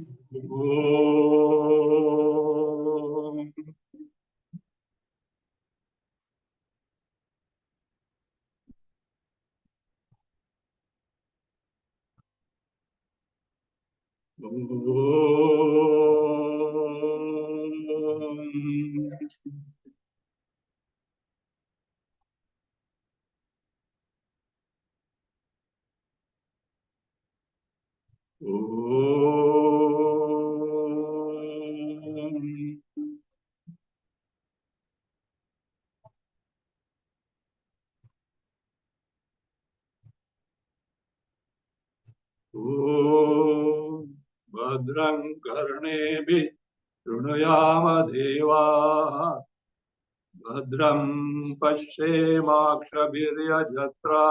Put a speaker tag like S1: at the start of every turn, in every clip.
S1: Om. Om Bhadram Karnebi Trunayama Deva Bhadram Pashyemakshabhirya Jatra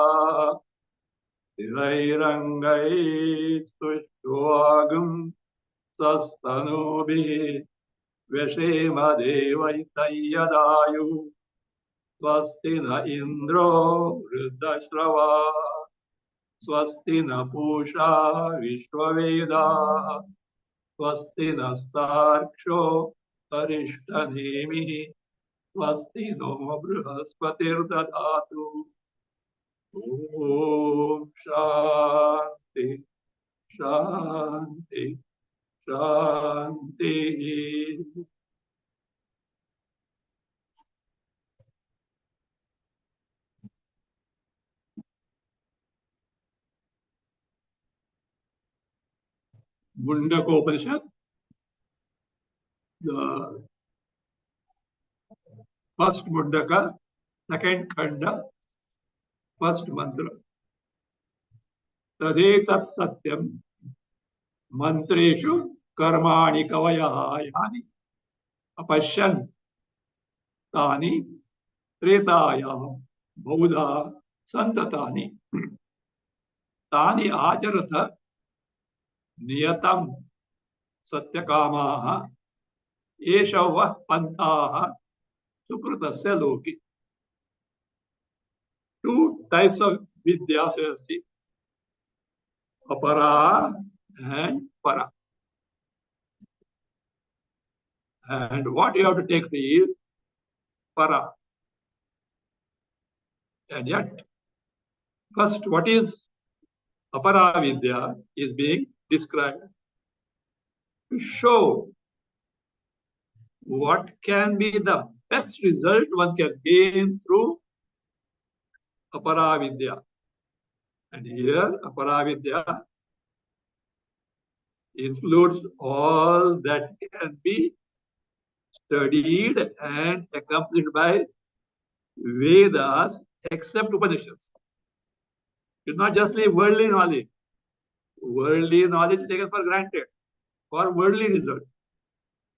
S1: Tirairangai Sushwagam Sastanubhi Veshema Devaitayadayu Swasti na Indro Vruddashrava Swasti na Pusha Vishwaveda Swasti nastarksho Arishthanemi Swasti no Brihaspatirdadatu Om Shanti Shanti Shanti. Mundakopanishad, the first Mundaka, second Khanda, first mantra. Tadetat satyam mantreshu karmani kavaya yani apashyan tani tretayam bauddha santatani tani acharatha niyatam satyakamaha eshavah pantaha sukrutasya loki. Two types of vidya, so you see, apara and para. And what you have to take is para. And yet, first, what is apara vidya is being described to show what can be the best result one can gain through apara vidya. And here, apara vidya includes all that can be studied and accomplished by Vedas except Upanishads. It's not just worldly knowledge. Worldly knowledge is taken for granted for worldly results.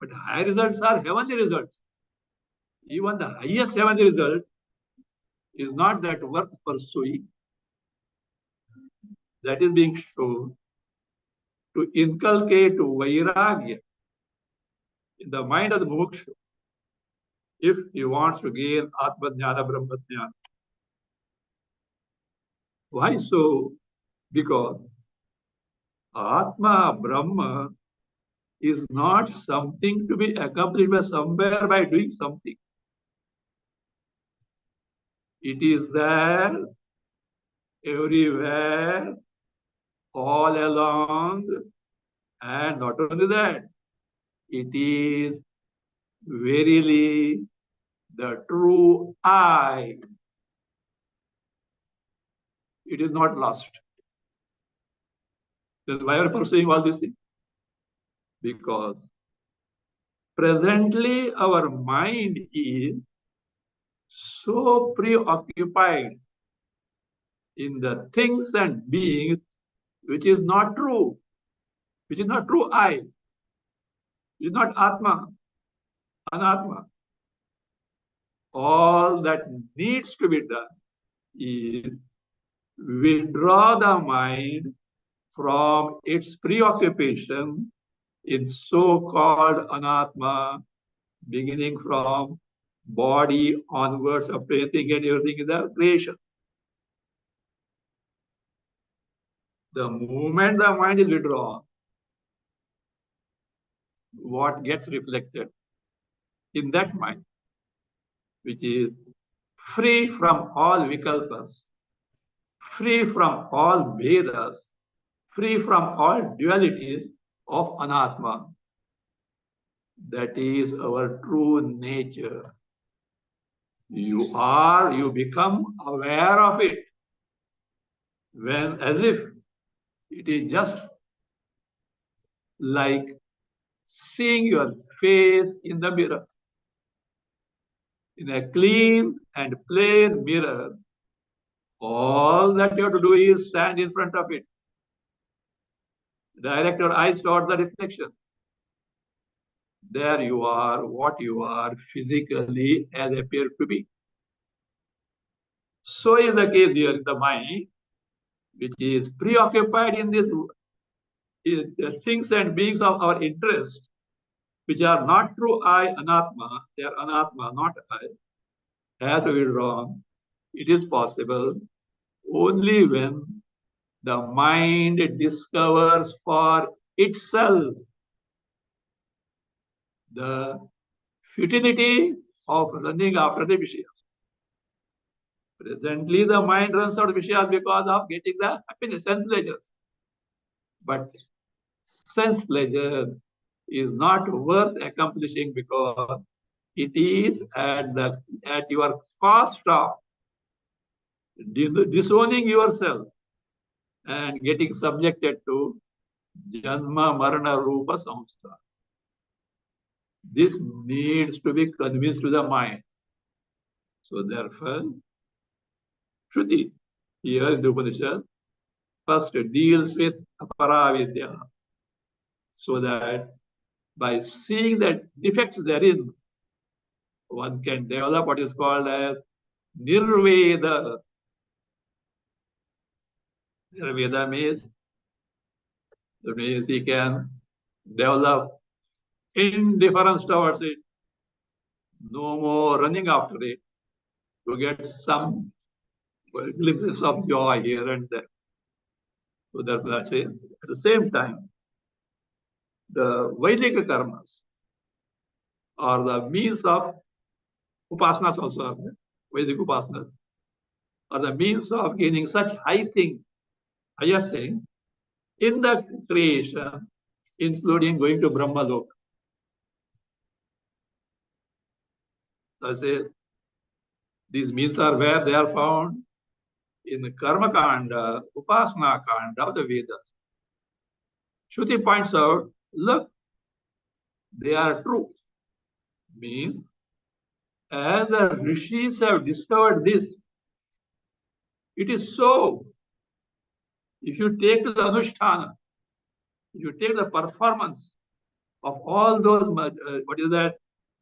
S1: But high results are heavenly results. Even the highest heavenly result is not that worth pursuing. That is being shown to inculcate vairagya in the mind of the muksha if he wants to gain Atma-jnana, Brahma-jnana. Why so? Because Atma, Brahma is not something to be accomplished by somewhere by doing something. It is there everywhere, all along, and not only that, it is verily the true I. It is not lost. Then why are you pursuing all these things? Because presently our mind is so preoccupied in the things and beings which is not true, which is not true I, which is not Atma, Anatma. All that needs to be done is withdraw the mind from its preoccupation in so-called Anatma, beginning from body onwards, of everything and everything in the creation. The moment the mind is withdrawn, what gets reflected in that mind, which is free from all vikalpas, free from all Vedas, free from all dualities of anatma. That is our true nature. You become aware of it when, as if it is just like seeing your face in the mirror. In a clean and plain mirror, all that you have to do is stand in front of it. Direct your eyes toward the reflection. There you are, what you are physically as appear to be. So is the case here in the mind, which is preoccupied in this things and beings of our interest, which are not true I, anatma, they are anatma, not I, has to be wrong. It is possible only when the mind discovers for itself the futility of running after the Vishayas. Presently, the mind runs out of Vishayas because of getting the happiness, sense pleasures. But sense pleasure is not worth accomplishing because it is at your cost of disowning yourself and getting subjected to Janma Marana Rupa Samsara. This needs to be convinced to the mind. So therefore, Shruti here in the Upanishad first deals with Aparavidya, so that by seeing the defects therein, one can develop what is called as Nirveda. Nirveda means he can develop indifference towards it, no more running after it to get some glimpses of joy here and there. So therefore, I say, at the same time, the Vedic karmas are the means of upasanas also, Vedic upasanas, are the means of gaining such higher thing in the creation, including going to Brahma Loka. I say, these means are where they are found in the Karma Kanda, Upasana Kanda of the Vedas. Shruti points out, look, they are true. Means, as the rishis have discovered this, it is so. If you take the Anushtana, if you take the performance of all those,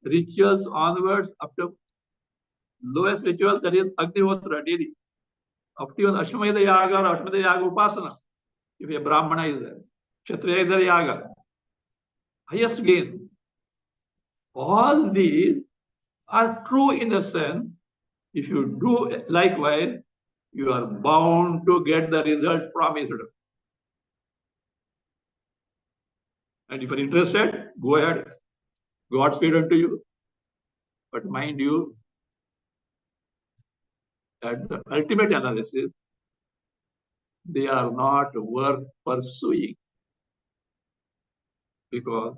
S1: rituals onwards up to lowest rituals, that is Agnihotra daily, up to Ashwamedha Yaga or Ashwamedha Yaga Upasana, if a Brahmana is there, Kshatriya Yaga, highest gain. All these are true in a sense. If you do likewise, you are bound to get the result promised. And if you're interested, go ahead. Godspeed unto you. But mind you, at the ultimate analysis, they are not worth pursuing, because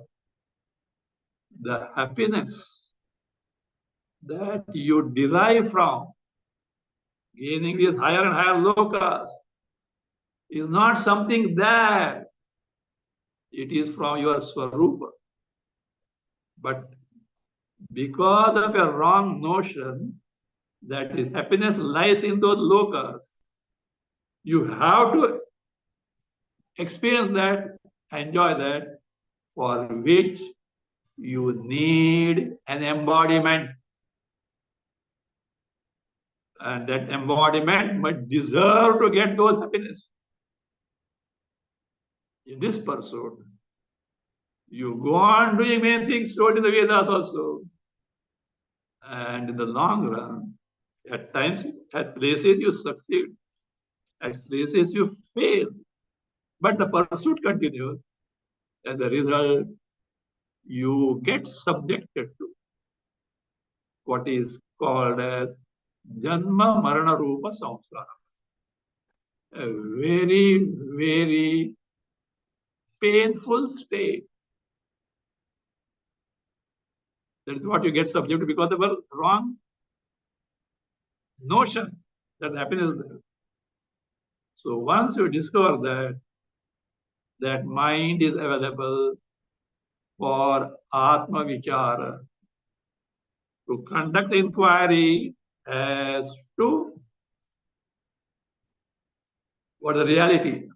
S1: the happiness that you derive from gaining these higher and higher lokas is not something that it is from your swarupa. But because of a wrong notion that the happiness lies in those lokas, you have to experience that, enjoy that, for which you need an embodiment. And that embodiment must deserve to get those happiness. In this pursuit, you go on doing many things told in the Vedas also. And in the long run, at times, at places you succeed, at places you fail. But the pursuit continues. As a result, you get subjected to what is called as Janma Marana Rupa Samsara. A very, very painful state. That is what you get subjected to because of a wrong notion that happiness is there. So once you discover that mind is available for Atma Vichara, to conduct inquiry as to what is the reality,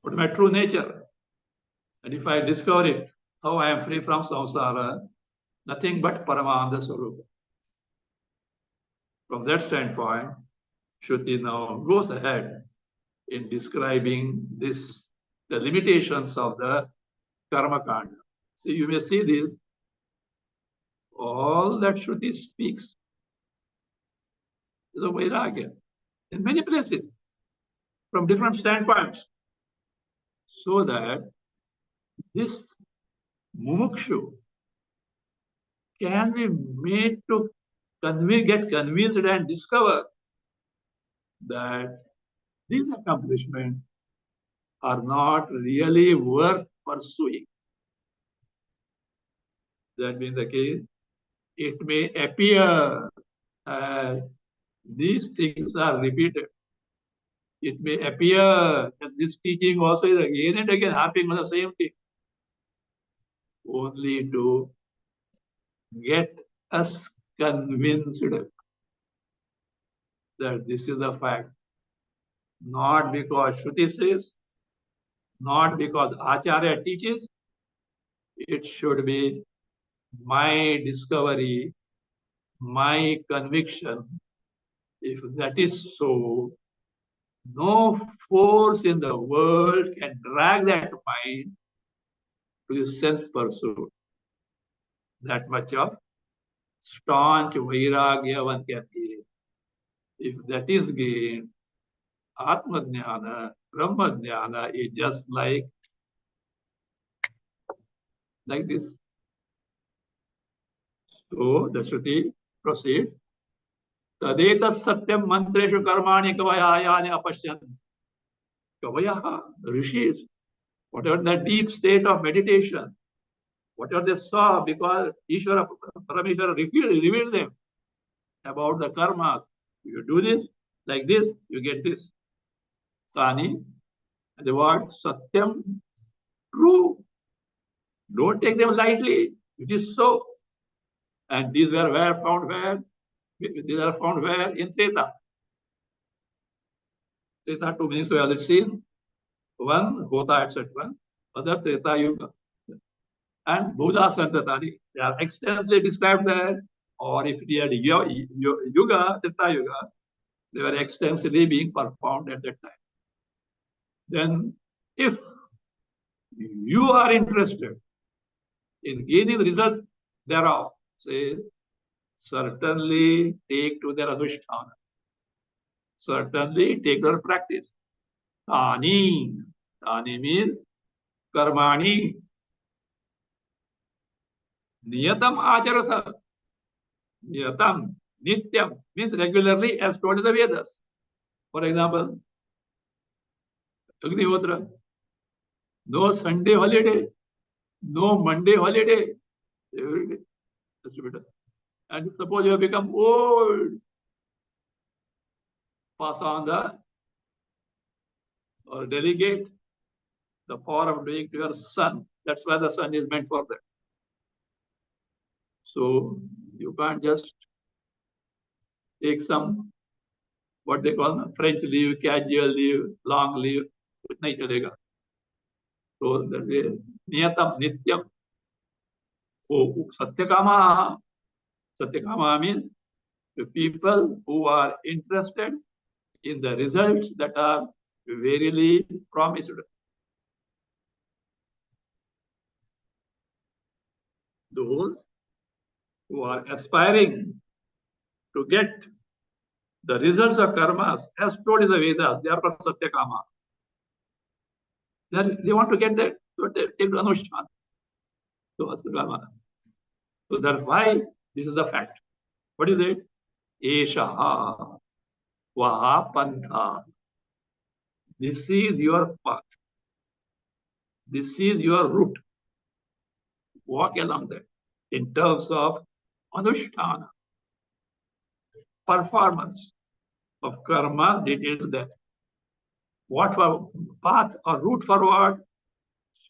S1: what is my true nature. And if I discover it, how I am free from samsara, nothing but Paramananda Swarupa. From that standpoint, Shruti now goes ahead in describing this, the limitations of the Karma Kanda. So you may see this, all that Shruti speaks is a Vairagya in many places from different standpoints, so that this mumukshu can be made to get convinced and discover that these accomplishments are not really worth pursuing. That being the case, it may appear as these things are repeated. It may appear as this teaching also is again and again harping on the same thing, only to get us convinced that this is the fact. Not because Shruti says, not because Acharya teaches, it should be my discovery, my conviction. If that is so, no force in the world can drag that mind to the sense pursuit. That much of staunch vairagya one can gain. If that is gained, Atma Jnana, Brahma Jnana is just like this. So the Shruti proceeds. Tadeta satyam mantreshu karmani kavayayani apashyan. Kavayaha, rishis, whatever the deep state of meditation, whatever they saw, because Ishvara Parameshwara revealed them about the karma. You do this, like this, you get this. Sani, and the word satyam, true. Don't take them lightly. It is so. And these were found where? These are found where? In Treta. Treta, two meanings we have already seen. One, Hota, etc. Other, Treta Yuga. And Buddha Santatani, they are extensively described there. Or if they are Yuga, Treta Yuga, they were extensively being performed at that time. Then, if you are interested in gaining the result thereof, say, certainly take to their anushtana. Certainly take their practice. Tani. Tani means karmani. Niyatam acharatha. Niyatam, nityam means regularly as told in the Vedas. For example, Agnihotra, no Sunday holiday, no Monday holiday, every day. And suppose you have become old, pass on the or delegate the power of doing to your son. That's why the son is meant for that. So you can't just take some, what they call French leave, casual leave, long leave. It nahi chalega. So that way, niyatam, nityam. Oh, satyakama. Satyakama means the people who are interested in the results that are verily promised. Those who are aspiring to get the results of karmas as told in the Vedas, they are called Satyakama. They want to get that, so they take Anushthan. So that's why this is the fact. What is it? Eshaha Vaha Pantha. This is your path. This is your route. Walk along that. In terms of anushtana, performance of karma, detailed that. What for path or route forward?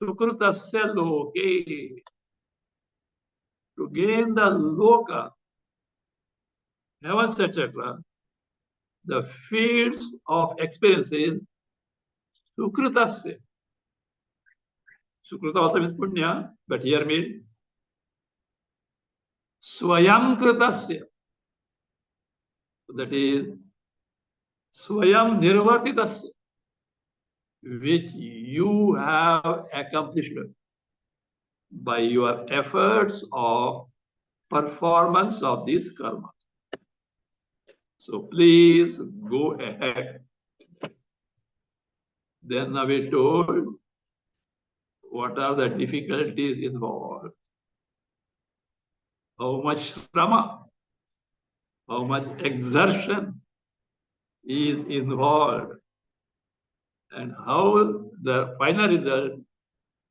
S1: Sukrutasya loke. To gain the loka, heavens, etc., the fields of experiences, sukrutasya. Sukruta also means punya, but here means swayam kritasya. That is swayam nirvartitasya, which you have accomplished by your efforts of performance of this karma. So please go ahead. Then we told what are the difficulties involved, how much shrama, how much exertion is involved, and how the final result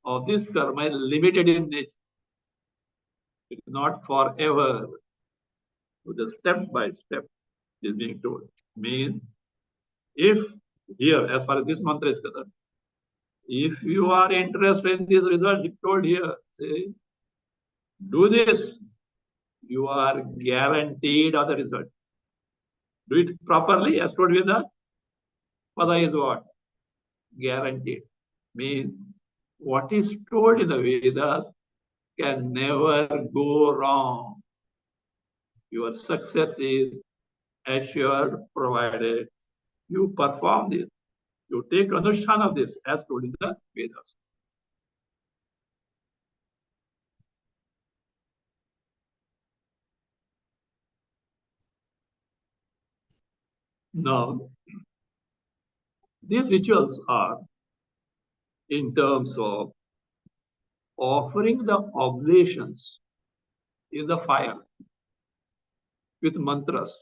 S1: of this karma is limited in nature. It is not forever. So the step by step is being told. Means if here, as far as this mantra is concerned, if you are interested in this result, it told here, say, do this, you are guaranteed of the result. Do it properly, as told Veda. Pada is what? Guaranteed. Means what is told in the Vedas can never go wrong. Your success is assured, provided you perform this. You take anushthan of this, as told in the Vedas. Now, these rituals are in terms of offering the oblations in the fire with mantras.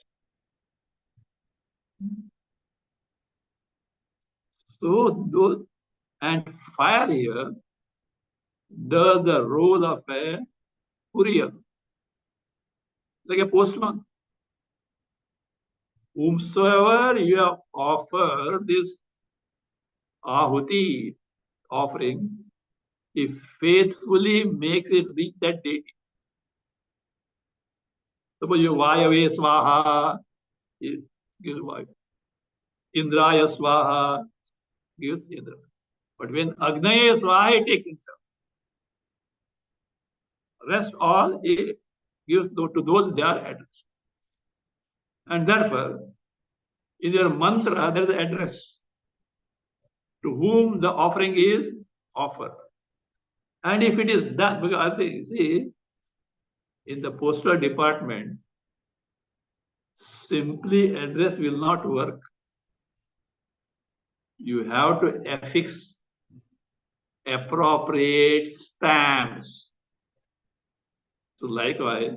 S1: So those, and fire here does the role of a courier, like a postman. Whomsoever you have offered this ahuti offering, he faithfully makes it reach that deity. Suppose you Vayave Swaha, he gives Vayu. Indraya Swaha gives Indra. But when Agnaye Swaha, he takes himself. Rest all he gives to those they are addressed. And therefore, in your mantra, there is an address to whom the offering is offered. And if it is done, because I think, see, in the postal department, simply address will not work. You have to affix appropriate stamps. So likewise,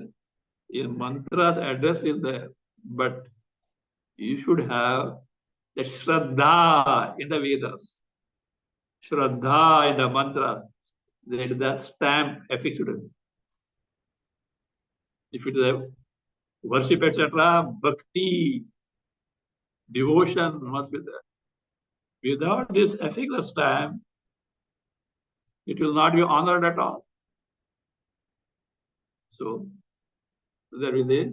S1: in mantras, address is there, but you should have the Shraddha in the Vedas. Shraddha in the mantras, that is the stamp affixed. If it is a worship, etc., bhakti, devotion must be there. Without this affixed stamp, it will not be honored at all. So there is a,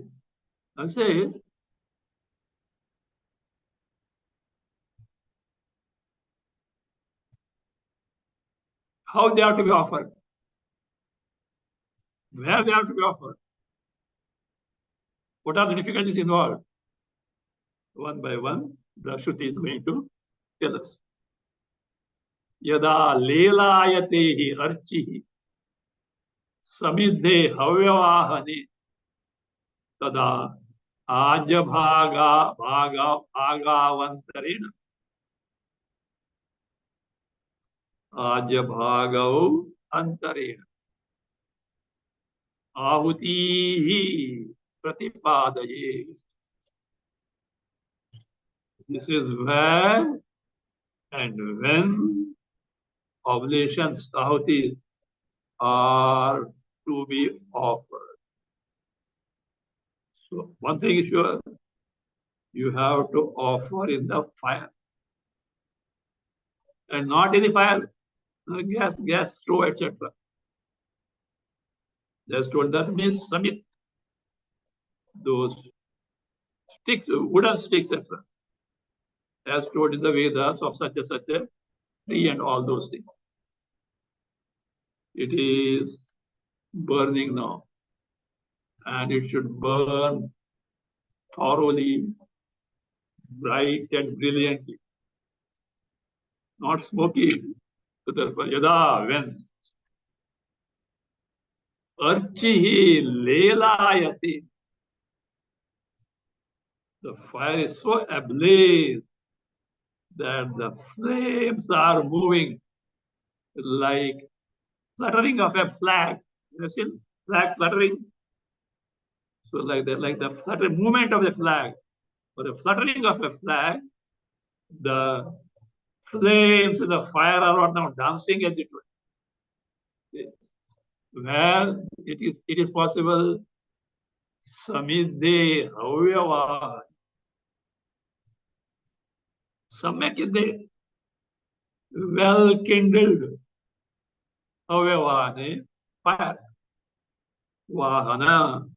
S1: I say, how they have to be offered, where they have to be offered, what are the difficulties involved. One by one, the Shruti is going to tell us. Yada lelayate hi archi samidhe havyavahane tada bhagavantarena ajabhagav antarena. Ahutihi pratipadaye. This is where and when oblations, ahutis, are to be offered. So one thing is sure, you have to offer in the fire. And not in the fire, gas stove, etc. Just told that means samit, those sticks, wooden sticks, etc. As told in the Vedas of such a tree and all those things. It is burning now, and it should burn thoroughly, bright and brilliantly, not smoky. So therefore, yada, when archihi lelayati, the fire is so ablaze that the flames are moving like fluttering of a flag. You have seen flag fluttering? So like the fluttering movement of the flag, or the fluttering of a flag, the flames in the fire are now dancing as it were. Where it is possible, samidde avyava, samyakidde, well kindled, avyavane, fire, vahana,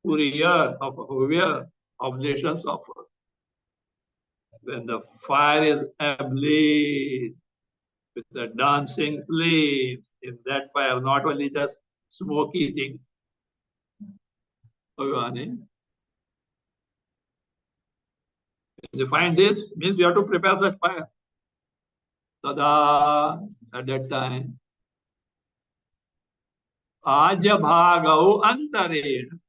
S1: courier of avya, oblations offered. When the fire is ablaze with the dancing flames, in that fire, not only just smoky thing, avyavane. If you find this, means you have to prepare such fire. Tada, at that time, Aja bhagau antareण.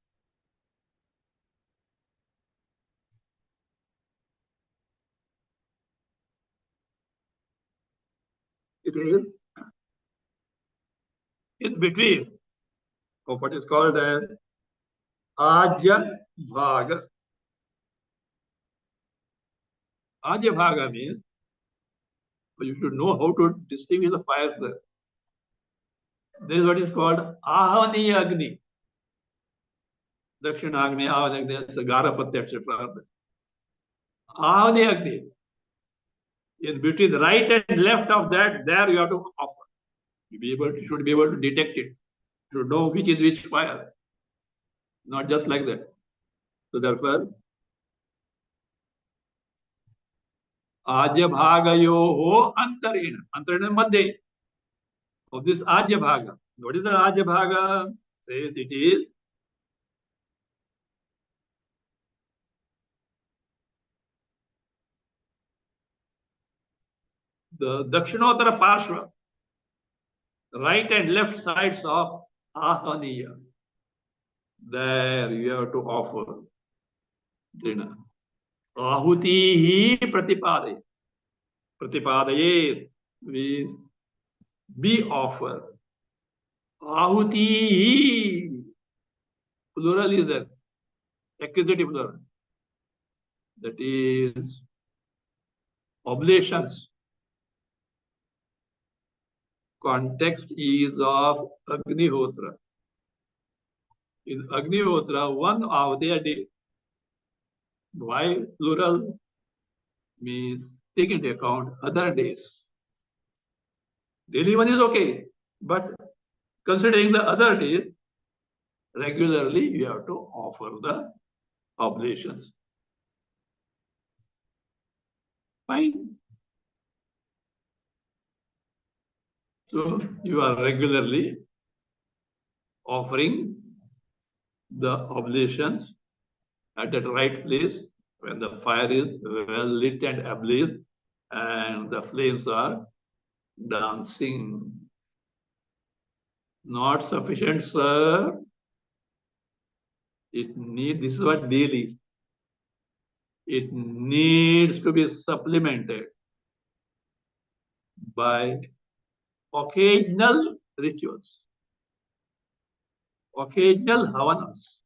S1: It is in between of what is called as Aja bhaga. Aja bhaga means you should know how to distinguish the fires there. There is what is called Ahani Agni. Dakshina Agni, Ahani Agni, that's a Garapatya, etc. Ahani Agni. In between the right and left of that, there you have to offer. You should be able to detect it. You should know which is which fire. Not just like that. So therefore, Ajya Bhagayoho Antarena. Antarena Madhya of this Ajya Bhaga. What is the Ajya Bhaga? Says it is the Dakshinotara Parshva, right and left sides of Ahaniya. There you have to offer dinner. Ahuti hi pratipade. Pratipadaye means be offered. Ahuti hi, plural is there, accusative plural. That is oblations. Context is of Agnihotra. In Agnihotra, one ahuti a day. Why plural? Means take into account other days. Daily one is okay, but considering the other days, regularly you have to offer the oblations. Fine. So you are regularly offering the oblations at the right place when the fire is well lit and ablaze and the flames are dancing. Not sufficient, sir. This is what daily. It needs to be supplemented by occasional rituals. occasional havanas,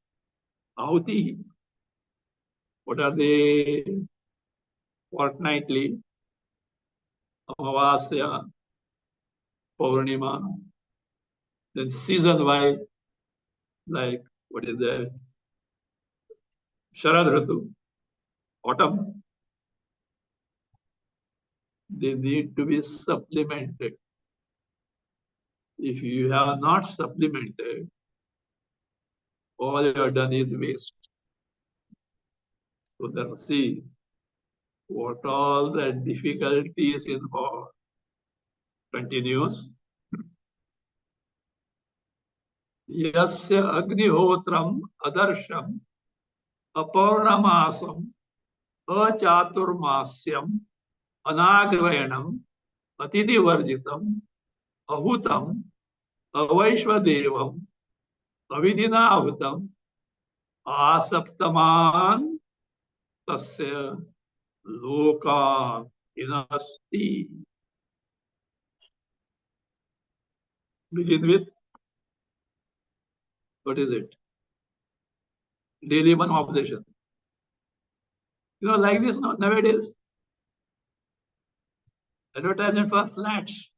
S1: ahuti. What are they? Fortnightly, Amavasya, Purnima, then season-wise, like what is that? Sharad Ritu, autumn. They need to be supplemented. If you have not supplemented, all you have done is waste. So then see what all the difficulties involved. Continues. Yasya agnihotram adarsham aparnamasam achaturmasyam anagrayanam atidhivarjitam ahutam avaishvadevam avidhina ahutam asaptaman tasya loka inasti. Begin with, what is it? Daily one obsession. You know, like this nowadays, advertisement for flats.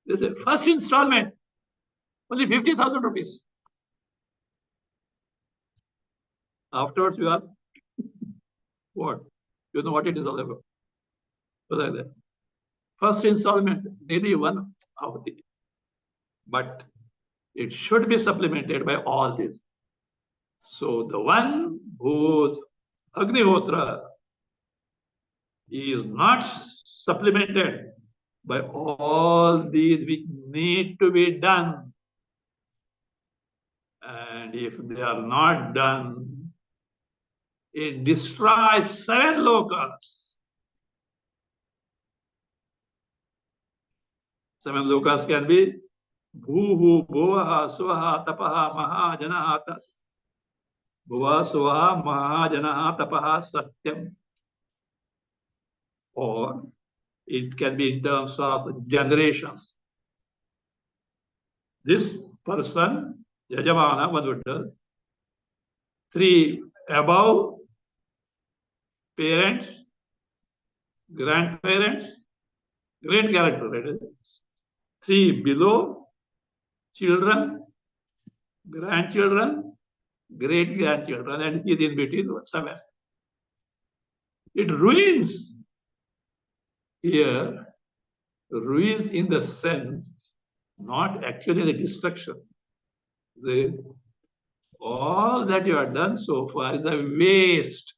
S1: They say first installment, only 50,000 rupees. Afterwards, you are what? You know what it is all about. So like that. First installment, nearly one of the, but it should be supplemented by all this. So the one whose Agnihotra is not supplemented by all these which need to be done, and if they are not done, it destroys 7 lokas. 7 lokas can be Bhuhu, Bhuvaha, Swaha, Tapaha, Mahajanaha, Tas. Bhuva, Swaha, Mahajanaha, Tapaha, Satyam. Or it can be in terms of generations. This person, Yajamana, one would tell, 3 above parents, grandparents, great grandparents, 3 below children, grandchildren, great grandchildren, and he is in between 7. It ruins here, ruins in the sense, not actually the destruction. All that you have done so far is a waste.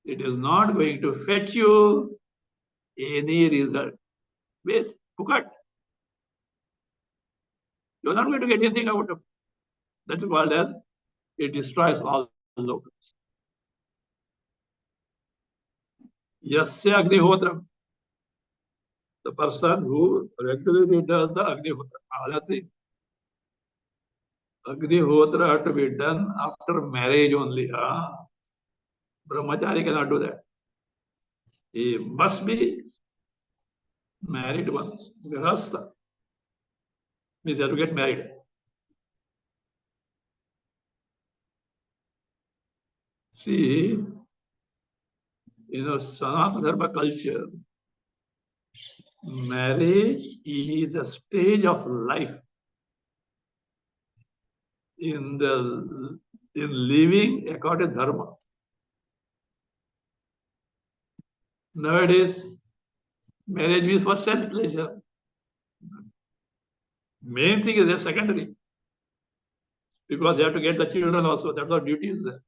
S1: It is not going to fetch you any result. Waste, pukat. You are not going to get anything out of it. That's called as it destroys all locals. Yasya Agnihotram. The person who regularly does the Agnihotra. Other thing. Agnihotra have to be done after marriage only. Brahmachari cannot do that. He must be married one. Grihastha means you have to get married. See, Sanatana Dharma culture, marriage is a stage of life in living according to dharma. Nowadays, marriage means for self pleasure. Main thing is a secondary, because you have to get the children also. That's our duty is there.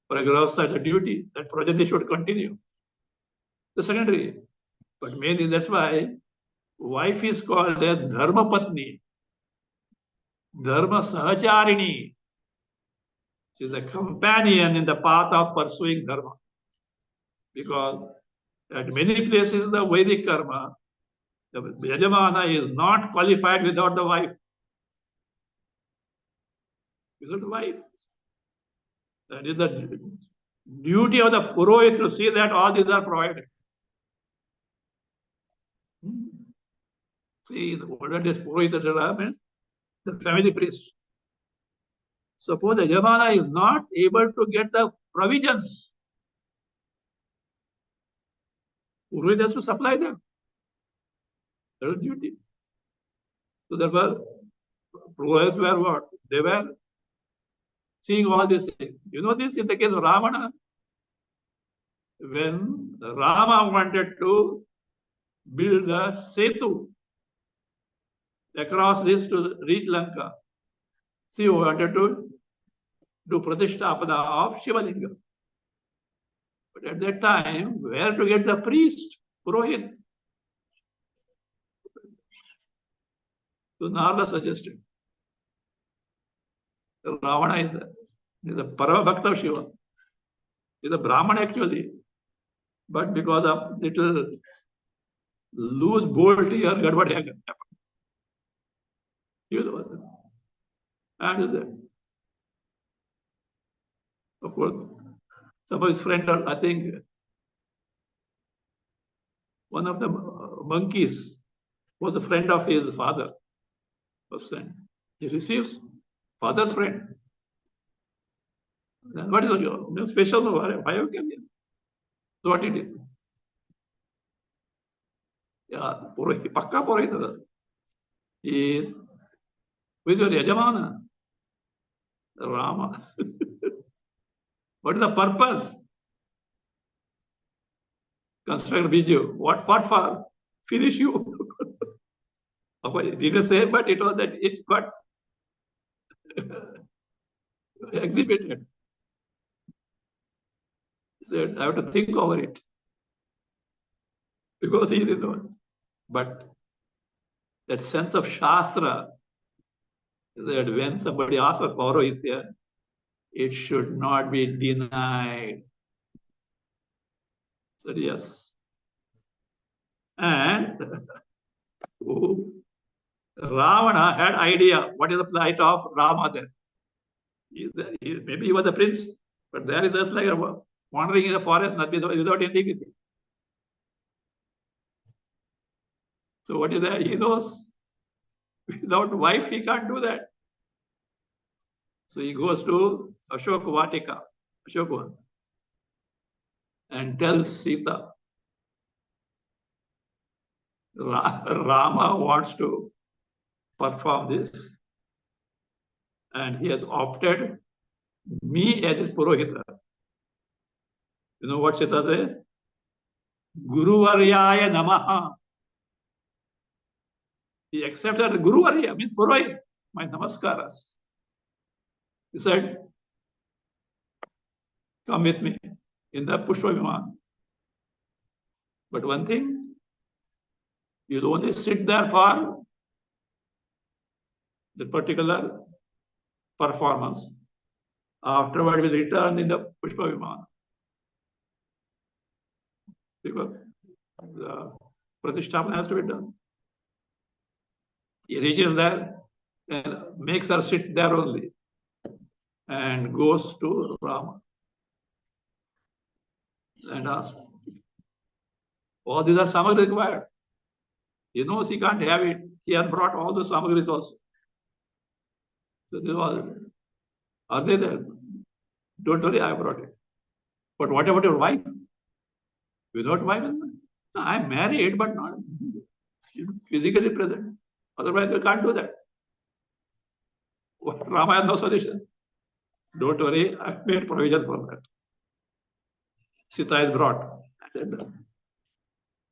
S1: For a grahastha, it's a duty that progeny should continue. The secondary, but main is that's why wife is called a dharma patni, dharma sahacharini. She is a companion in the path of pursuing dharma. Because at many places in the Vedic karma, the Yajamana is not qualified without the wife. Without the wife. That is the duty of the Purohit to see that all these are provided. See, in the olden days, Purohita means the family priest. Suppose the Yajamana is not able to get the provisions, Purohit has to supply them. That is duty. So therefore, Purohits were what? They were seeing all these things. You know this in the case of Ravana, when Rama wanted to build a setu across this to reach Lanka, he wanted to do Pratishtapana of Shivalinga. But at that time, where to get the priest, Purohit? So Narada suggested. Ravana is a Parama Bhakta of Shiva. He is a Brahman actually. But because of little loose bolt here, Gadbad happened. He was the one. And of course, some of his friends, I think, one of the monkeys was a friend of his father, was sent. He receives father's friend. And what is your special? Why you came here? So what he did? Yeah, Pakka Purohita. He is, who is your Yajamana? Rama. What is the purpose? Construct Biju. What for? Finish you. It didn't say, but it was that it got exhibited. So I have to think over it. Because he didn't know. But that sense of Shastra, that when somebody asks for Paurohitya, it should not be denied. So yes. And Ravana had idea what is the plight of Rama there. Maybe he was the prince, but there is just like wandering in the forest, nothing without anything with him. So what is that? He knows without wife he can't do that. So he goes to Ashok Vatika, Ashok, and tells Sita, Rama wants to perform this, and he has opted me as his Purohita. You know what Sita says? Guru Varyaya Namaha. He accepted the Guru Varya, means Purohit, my namaskaras. He said, come with me in the Pushpa Viman. But one thing, you'll only sit there for the particular performance. Afterward, we'll return in the Pushpa Viman. Because the Pratishtapana has to be done. He reaches there and makes her sit there only and goes to Rama and asks, all these are samagri required. He knows he can't have it. He has brought all the samagris also. So they all, are they there? Don't worry, I brought it. But what about your wife? Without wife? No, I'm married, but not physically present. Otherwise, they can't do that. Rama has no solution. Don't worry, I've made provision for that. Sita is brought.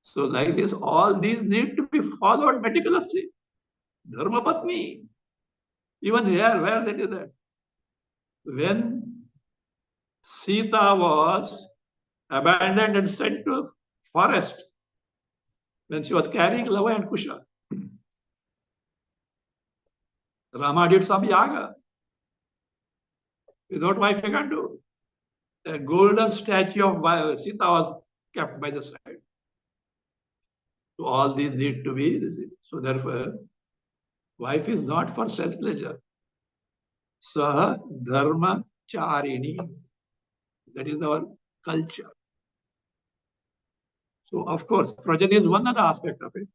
S1: So like this, all these need to be followed meticulously. Dharma Patni. Even here, where that is that? When Sita was abandoned and sent to forest, when she was carrying Lava and Kusha, Rama did some yaga. Without wife, he can't do. A golden statue of Sita was kept by the side. So all these need to be received. So therefore, wife is not for self-pleasure. Saha dharma charini. That is our culture. So of course, progeny is one other aspect of it.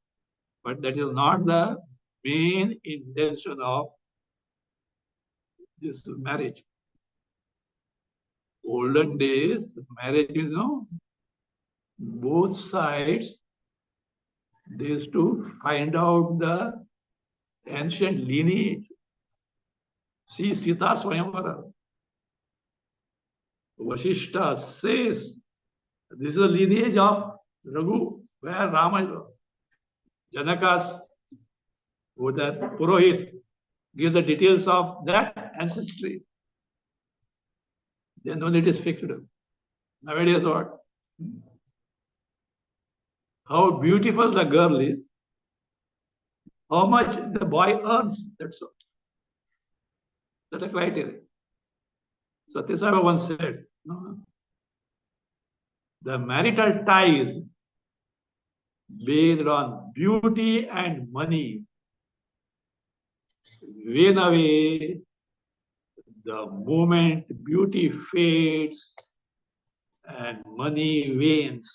S1: But that is not the main intention of this marriage. Olden days, marriage is, both sides, they used to find out the ancient lineage. See Sita Swayamvara. Vashishta says, this is the lineage of Raghu, where Rama is. Janakas, who that Purohit, give the details of that ancestry. Then only it is fixed. Nowadays, what? How beautiful the girl is, how much the boy earns, that's all. That's a criteria. Satya Sai once said, the marital ties based on beauty and money wane away the moment beauty fades and money wanes.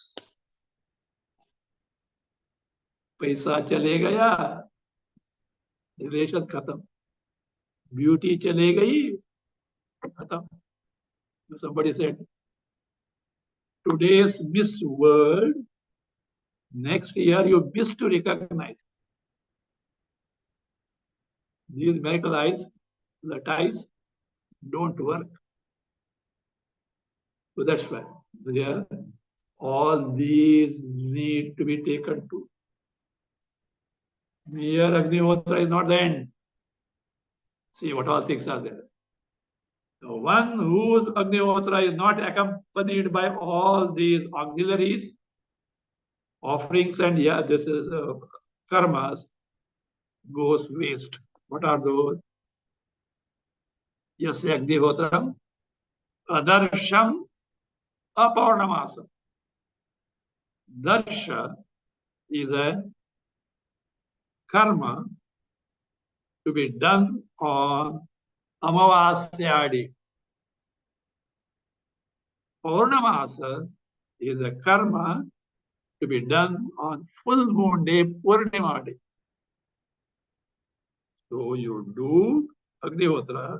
S1: पैसा चले गया, relation खत्म. Beauty चले गई, खत्म. Somebody said, today's Miss World, next year you miss to recognize. These marital ties, the ties don't work. So that's why there, all these need to be taken to. Mere Agnihotra is not the end. See what all things are there. The one whose Agnihotra is not accompanied by all these auxiliaries, offerings, and this is karmas, goes waste. What are those? Yasya Agnihotram, Adarsham, Aparnamasam. Darsha is a karma to be done on Amavasyadi. Purnamasa is a karma to be done on full moon day, Purnima day. So you do Agnihotra,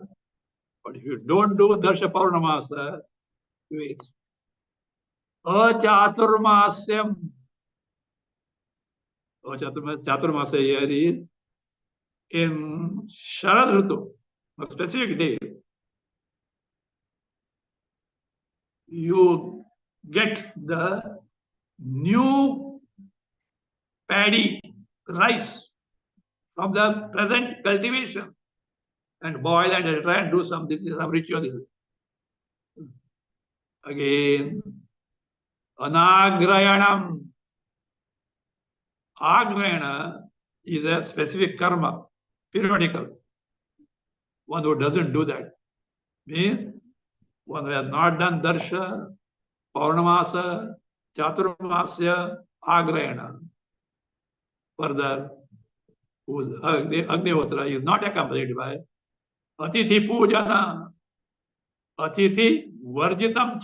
S1: but if you don't do Darsha Purnamasa, waste. Achaturmasyam. Chaturmasa here is in Sharad Ritu, a specific day. You get the new paddy, rice from the present cultivation and boil and try and do some ritual. Again, Anagrayanam. Agrayana is a specific karma, periodical. One who doesn't do that means one who has not done Darsha, Paurnamasa, Chaturmasya, Agrayana. Further, whose Agnihotra is not accompanied by Atithi Pujana, Atithi Varjitam.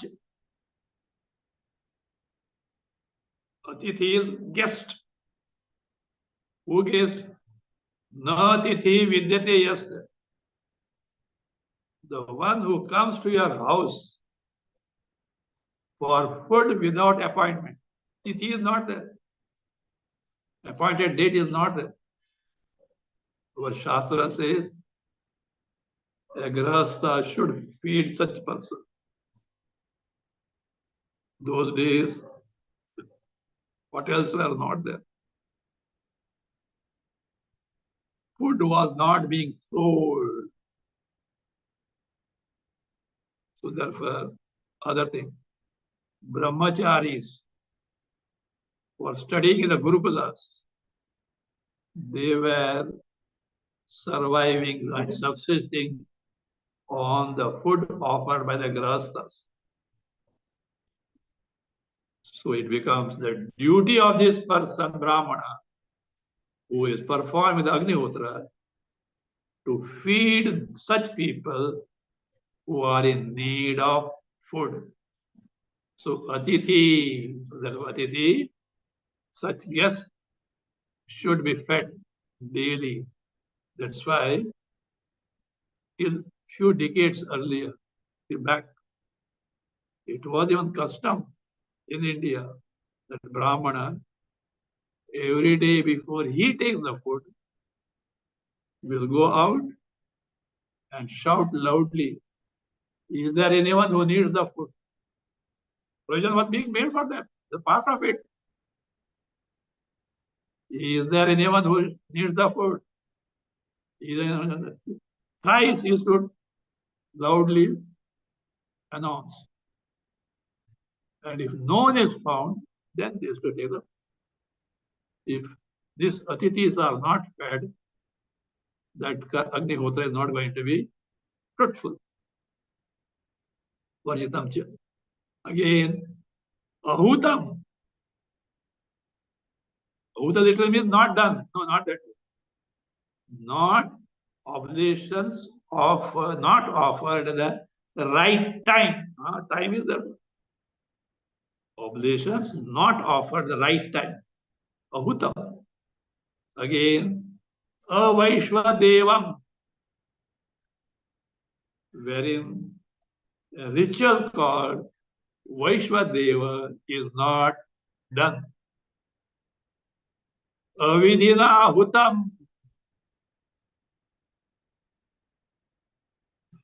S1: Atithi is guest. Who guest? Na Atithi Vidyate Yasya. The one who comes to your house for food without appointment. Tithi is not there. Appointed date is not there. Our Shastra says a grahastha should feed such person. Those days, what else were not there? Food was not being sold. So therefore, other thing, brahmacharis were studying in the Gurukulas. They were surviving and subsisting on the food offered by the grahasthas. So it becomes the duty of this person, Brahmana, who is performing the Agnihotra, to feed such people who are in need of food. So Atithi, such guests should be fed daily. That's why till few decades earlier, back, it was even custom in India that Brahmana, every day before he takes the food, will go out and shout loudly, is there anyone who needs the food? Provision was being made for them. The part of it. Is there anyone who needs the food? Thrice he should loudly announce. And if no one is found, then they should take the. If these atithis are not fed, that Agnihotra is not going to be fruitful. Varjitam cha. Again, ahutam. Ahuta literally means not done. No, not that. Not oblations of not offered the right time. Time is the oblations not offered the right time. Ahutam. Again, avaishvadevam, wherein a ritual called Vaishvadeva is not done. Avidhina hutam.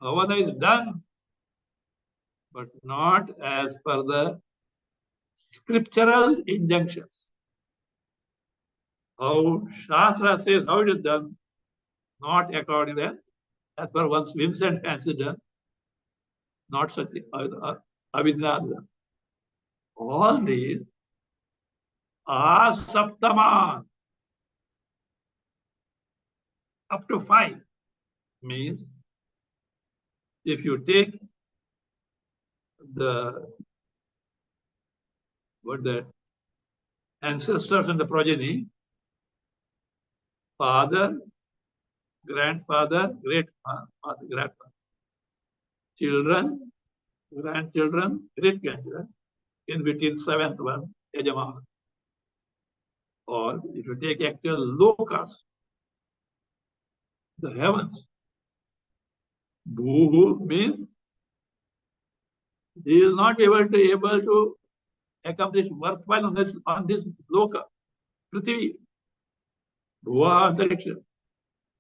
S1: Havana is done, but not as per the scriptural injunctions. How Shastra says how it is done, not according to as per one's whims and fancy done, not such avidhina. All these are saptama, up to 5, means if you take the ancestors and the progeny, father, grandfather, great-father, grandfather, children, grandchildren, great-grandchildren, in between 7th one, Yajamana. Or if you take actual lokas, the heavens, Bhuhu means he is not able to accomplish worthwhile on this loka, Prithvi, Bhuva Antariksha,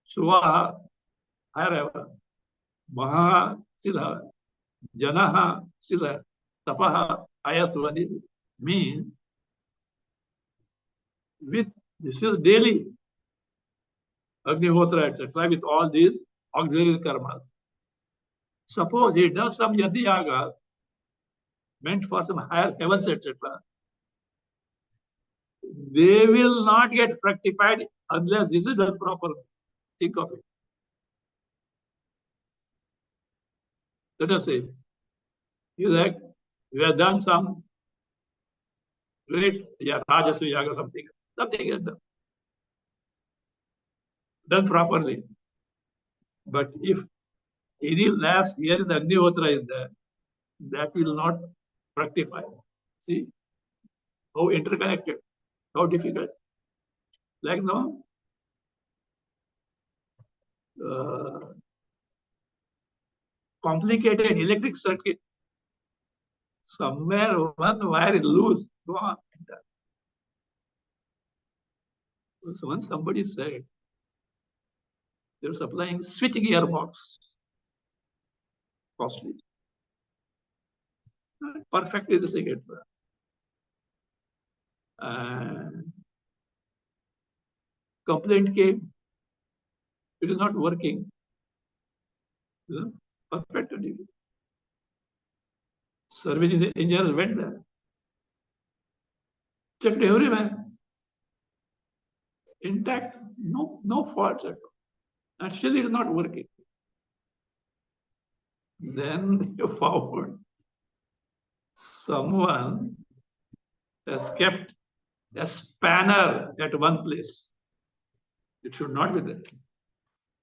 S1: Shuvaha, higher heaven, Maha Siddha, Janaha Siddha, Tapaha Ayasvani, means with this is daily Agnihotra, etc., with all these auxiliary karmas. Suppose he does some yajna yaga meant for some higher heavens, etc., they will not get fructified unless this is done properly. Think of it. Let us say, we have done some great Rajasu yaga, something is done properly. But if any lapse here in the Agnihotra is there, that will not fructify. See how interconnected, how difficult. Like no, complicated electric circuit. Somewhere one wire is loose. Go on. So once somebody said they're supplying switch gearbox, costly, perfectly the circuit. And complaint came, it is not working. Perfectly. Service engineers went there, checked everywhere, intact, no faults at all, and still it is not working. Then you found someone has kept a spanner at one place. It should not be there.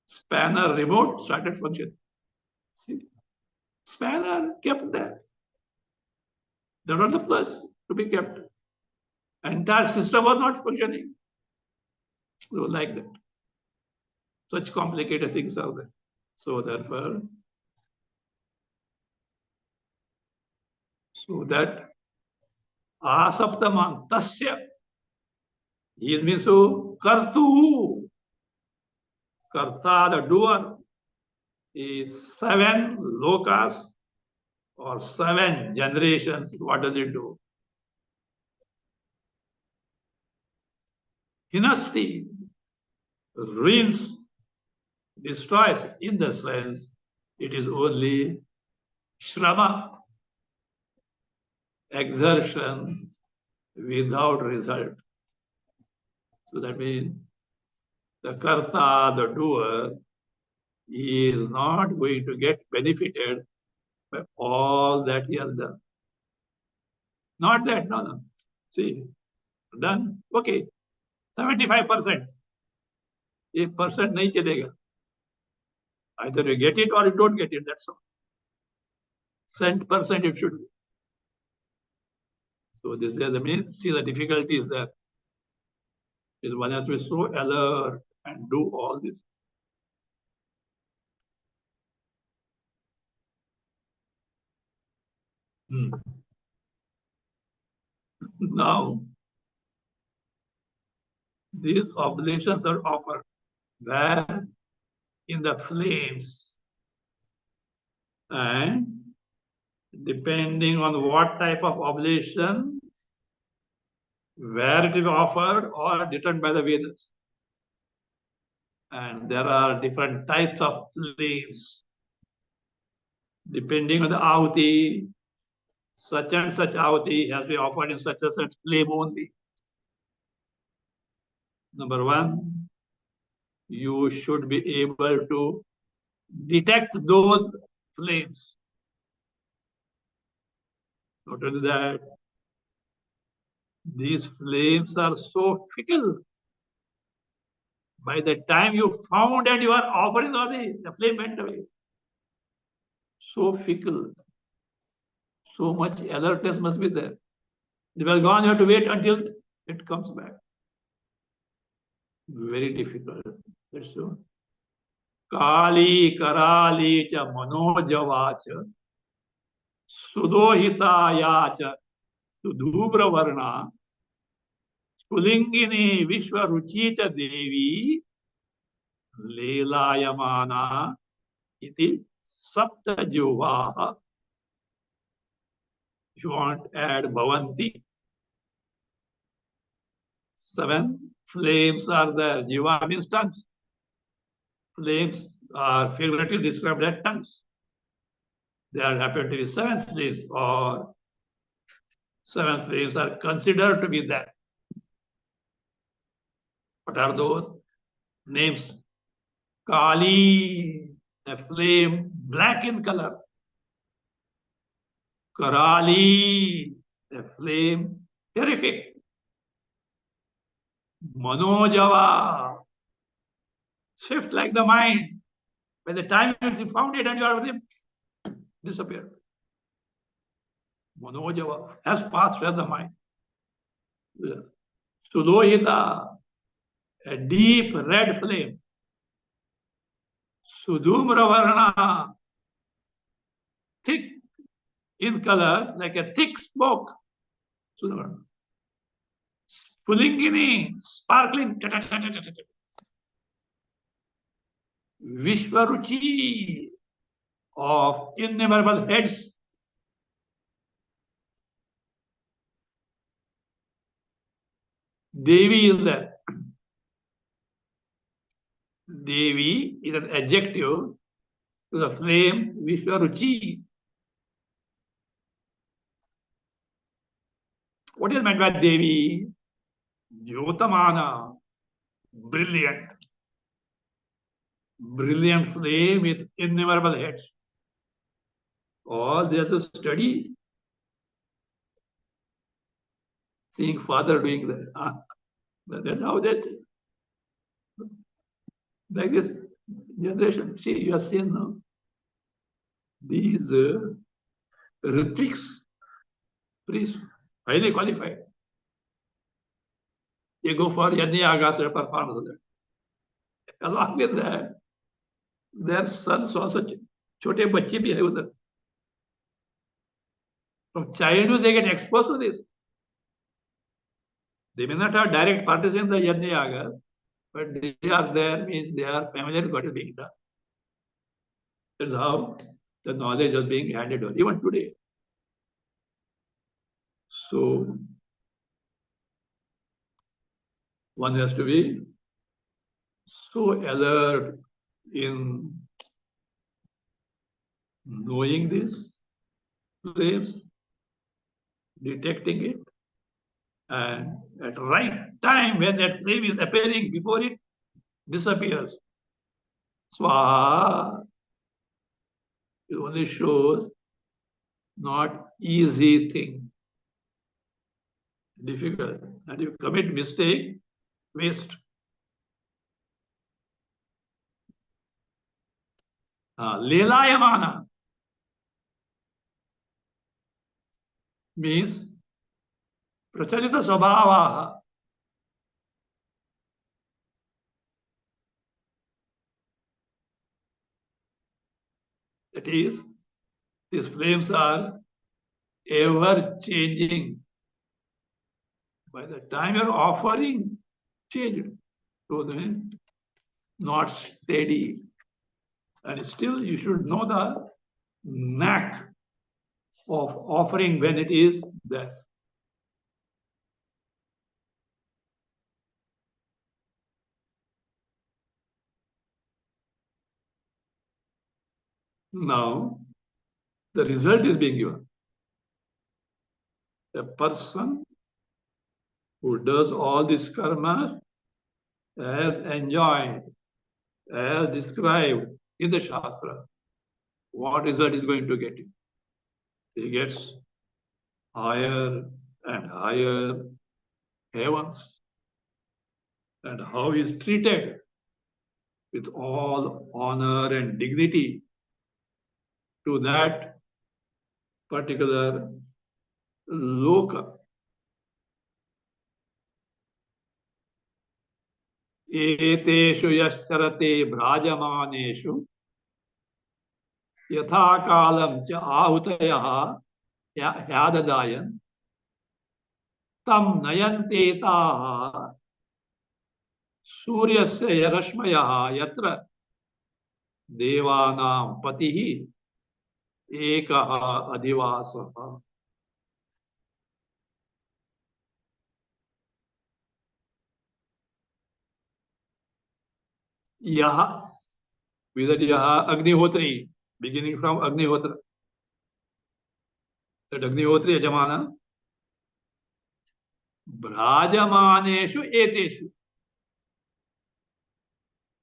S1: Spanner remote started functioning. See, spanner kept there. There was the plus to be kept. Entire system was not functioning. So like that. Such complicated things are there. So therefore, so that asaptamang tasya, it means so kartu, karta, the doer, is 7 lokas or 7 generations. What does it do? Hinasti, ruins, destroys, in the sense it is only shrama, exertion without result. So that means the karta, the doer, is not going to get benefited by all that he has done. Not that, no. See, done, okay, 75%. 1% nahi chalega. Either you get it or you don't get it, that's all. Percent it should be. So this is the main, see the difficulty is there. Is one has to be so alert and do all this. Now, these oblations are offered where in the flames, and depending on what type of oblation, where it is offered or determined by the Vedas. And there are different types of flames. Depending on the ahuti, such and such ahuti has been offered in such and such flame only. Number one, you should be able to detect those flames. Not only that, these flames are so fickle. By the time you found and you are offering the flame went away. So fickle. So much alertness must be there. If you are gone, you have to wait until it comes back. Very difficult. That's so. Kali, Karali, cha Manojava, cha Sudohitaya, cha Sudhubra Varna, Pulingini, Vishwa Ruchita Devi, Leelayamana, iti Sapta Juvaha. If you want, add Bhavanti. 7 flames are there. Jiva means tongues. Flames are figuratively described as tongues. There happen to be 7 flames, or 7 flames are considered to be there. What are those names? Kali, a flame black in color. Karali, a flame terrific. Manojava, shift like the mind. By the time you found it and you are with him, disappeared. Manojava, as fast as the mind. Sudohita, a deep red flame. Sudhumra Varna, thick in color, like a thick smoke. Sudhumra. Pulingini, sparkling. Vishwaruchi, of innumerable heads. Devi is there. Devi is an adjective to the flame Vishwaruchi. What is meant by Devi? Jyotamana, brilliant. Brilliant flame with innumerable heads. All there's a study. Seeing father doing that. That's how that's it. Like this generation. See, you have seen now. These Ritvix, priests, highly qualified. They go for Yajnayagas to perform so that. Along with that, their sons also, छोटे बच्चे भी है उधर. From childhood, they get exposed to this. They may not have direct participation in the Yajnayagas, but they are there, means they are familiar with what is being done. That's how the knowledge is being handed over, even today. So, one has to be so alert in knowing this flames, detecting it, and at right time when that flame is appearing before it disappears. Swaha. It only shows not easy thing, difficult. And you commit mistake, waste. Lelayamana means pracharita svabhava. That is, these flames are ever changing. By the time you're offering, changed. So then, not steady. And still, you should know the knack of offering when it is best. Now, the result is being given. A person who does all this karma as enjoined, as described in the Shastra, what result is going to get him? He gets higher and higher heavens, and how he is treated with all honor and dignity to that particular loka. एतेषु यश्चरते भ्राजमानेषु यथा कालं च आहुतयः ह्याददायन् तं नयन्ते ताः सूर्यस्य रश्मयः यत्र देवानां पतिः एकः अधिवासः. यह विदर यह Agnihotri, beginning from Agnihotra. That Agnihotri Yajamana. Brajamaneshu eteshu.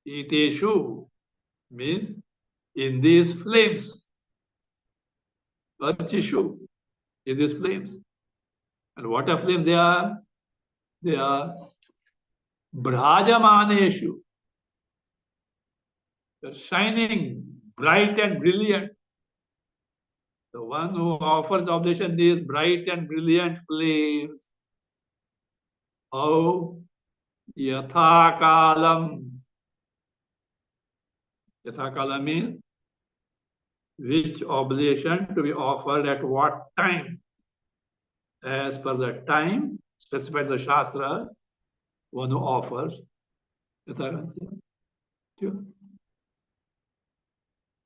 S1: Eteshu means in these flames. Archishu, in these flames. And what a flame they are? They are Brajamaneshu. They're shining bright and brilliant. The one who offers oblation these bright and brilliant flames. How? Yathakalam. Yathakalam means which oblation to be offered at what time. As per the time specified in the Shastra, one who offers.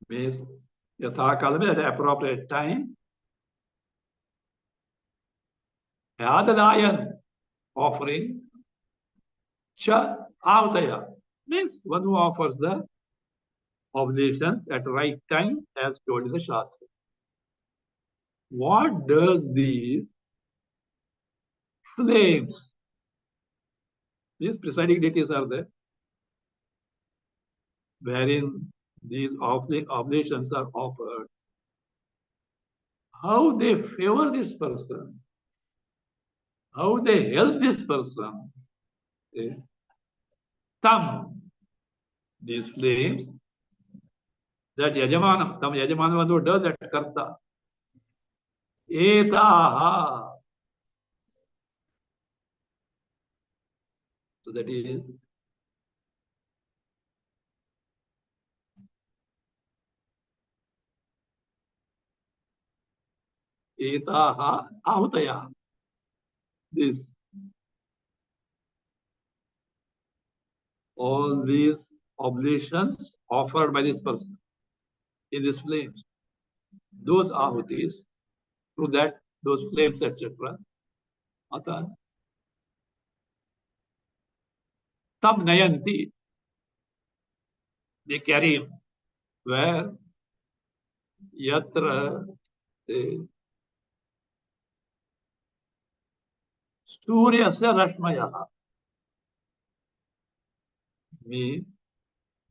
S1: Means Yathakalam at the appropriate time. Yadadayan, offering. Cha avdaya means one who offers the oblation at the right time as told in the Shastra. What does these flames, these presiding deities are there, wherein these oblations are offered, how they favor this person, how they help this person. Tam, these flames, that Yajamanam, Tam Yajamanam who does that karta. Etaha, So that is etaha ahutaya. This, all these oblations offered by this person in these flames, those ahutis, through that, those flames, etc. Ata tam nayanti, they carry him. Where? Yatra Suryasya Rashmaya means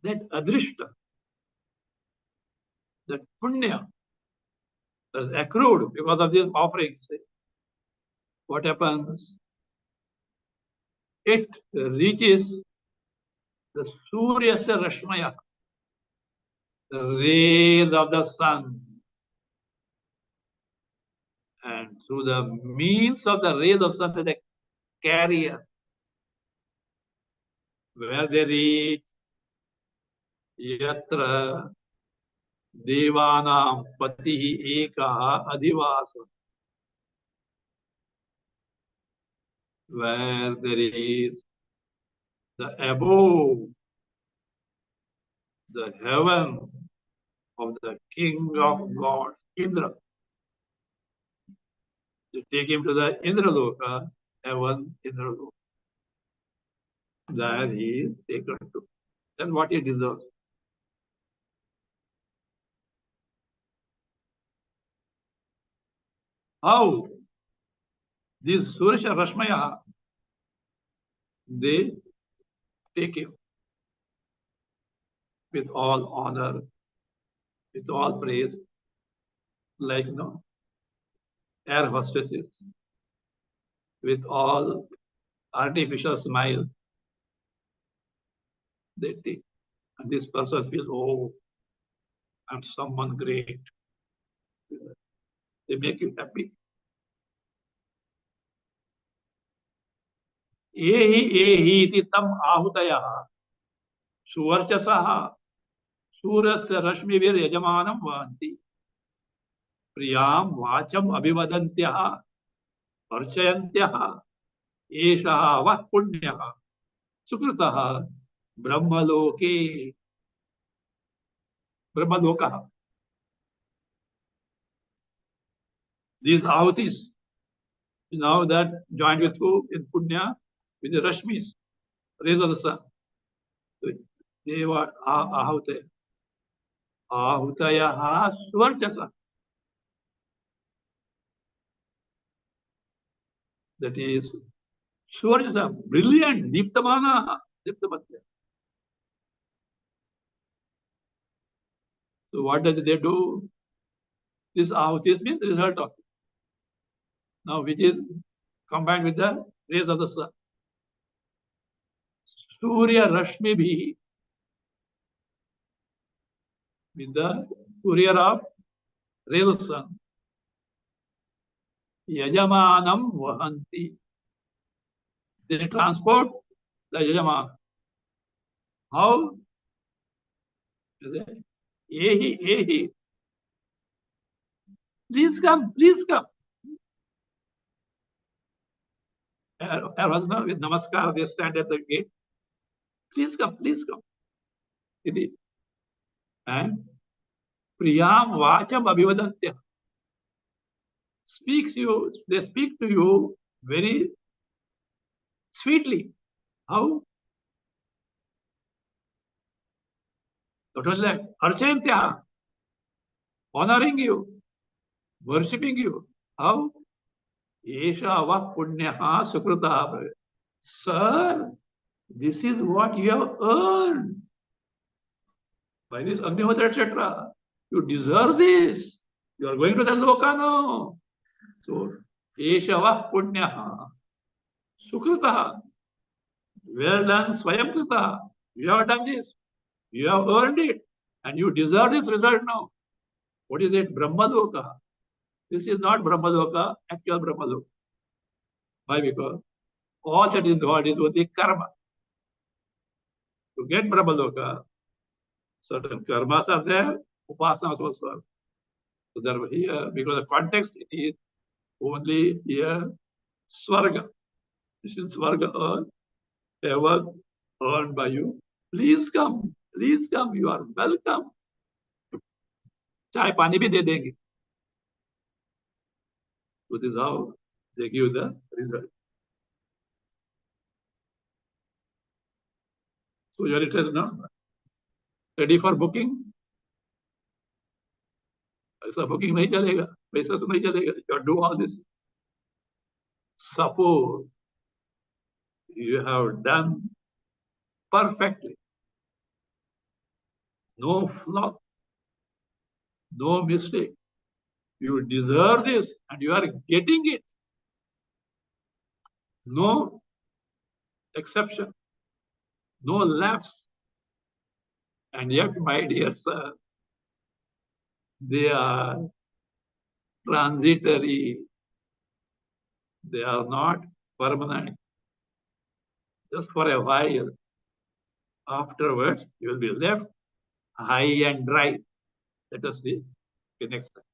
S1: that adrishta, that punya that is accrued because of these offerings. What happens? It reaches the Suryasya Rashmaya, the rays of the sun. And through the means of the rays of the sun, the carrier, where they reach yatra devanam patihi ekaha adhivasa, where there is the abode, the heaven of the king of gods, Indra. You take him to the Indraloka, heaven, Indraloka. There he is taken to. Then what he deserves. How? These Surisha Rashmaya, they take him with all honor, with all praise, like air hostesses, with all artificial smile. They take. And this person feels, oh, I'm someone great. They make you happy. Ehi iti tam ahutaya suvarchasaha सूरस्य रश्मिभिर यजमानं वहन्ति प्रियां वाचम अभिवदन्त्यः अर्चयन्त्यः एषः वः पुण्यः सुकृतः ब्रह्मलोके ब्रह्मलोकः. These ahutis, now that joined with who in punya, with the rashmis, rays of the sun, they were ahute ahutaya swarchasa, that is swarchasa, brilliant, deeptamana, deeptamatya. So what does they do? This ahutis means the result of it. Now, which is combined with the rays of the sun. Surya Rashmi bhi, with the courier of rays of the sun. Yajamanam vahanti. They transport the Yajaman. How? Ehi. Please come, please come. Her husband with namaskar, they stand at the gate. Please come, please come. And Priyam Vacham Abhivadantya. They speak to you very sweetly. How? What was that? Archayantya, honoring you, worshipping you. How? Esha va punyaha sukrutaha. Sir, this is what you have earned by this Agnihotra, etc. You deserve this. You are going to the loka now. So, Esha va punyaha sukrutaha. Well done, swayamkritaha. You have done this. You have earned it. And you deserve this result now. What is it? Brahmaloka. This is not Brahmaloka, actual Brahmaloka. Why? Because all that is involved is only karma. To get Brahmaloka, certain karmas are there, upasanas also are. So there here, because the context it is only here Swarga. This is Swarga earned, ever earned by you. Please come, you are welcome. चाय पानी भी दे देंगे. So this is how they give the result. So you are interested now? Ready for booking? ऐसा booking नहीं चलेगा, पैसा से नहीं चलेगा. You have to do all this. Suppose you have done perfectly, no flaw, no mistake. You deserve this and you are getting it. No exception, no lapse. And yet, my dear sir, they are transitory. They are not permanent. Just for a while. Afterwards, you will be left high and dry. Let us see the next time.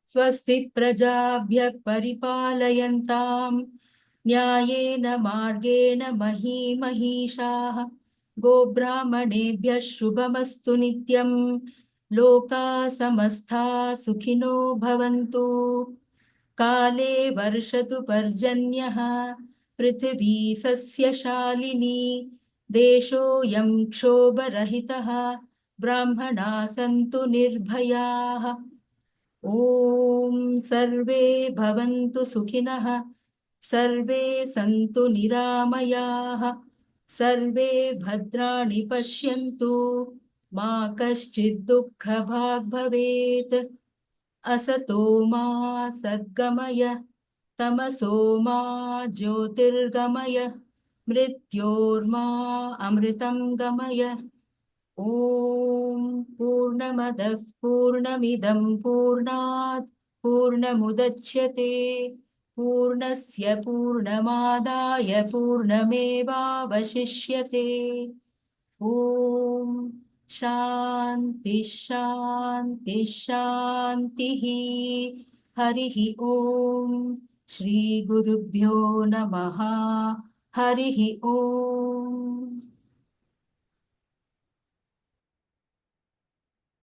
S2: स्वस्ति प्रजाभ्यः परिपालयन्ताम् न्यायेन मार्गेण महीमहीषाः गोब्राह्मणेभ्यः शुभमस्तु नित्यम् लोकाः समस्ताः सुखिनो भवन्तु काले वर्षतु पर्जन्यः पृथिवी सस्यशालिनी देशोऽयं क्षोभरहितः ब्राह्मणाः सन्तु निर्भयाः ॐ सर्वे भवन्तु सुखिनः सर्वे सन्तु निरामयाः सर्वे भद्राणि पश्यन्तु मा कश्चित् दुःखभाग् भवेत् असतो मा सद्गमय तमसो मा ज्योतिर्गमय मृत्योर्मा अमृतं गमय ॐ पूर्णमदः पूर्णमिदं पूर्णात् पूर्णमुदच्यते पूर्णस्य पूर्णमादाय पूर्णमेवावशिष्यते ॐ शान्ति शान्ति शान्तिः हरिः ॐ श्रीगुरुभ्यो नमः हरिः ॐ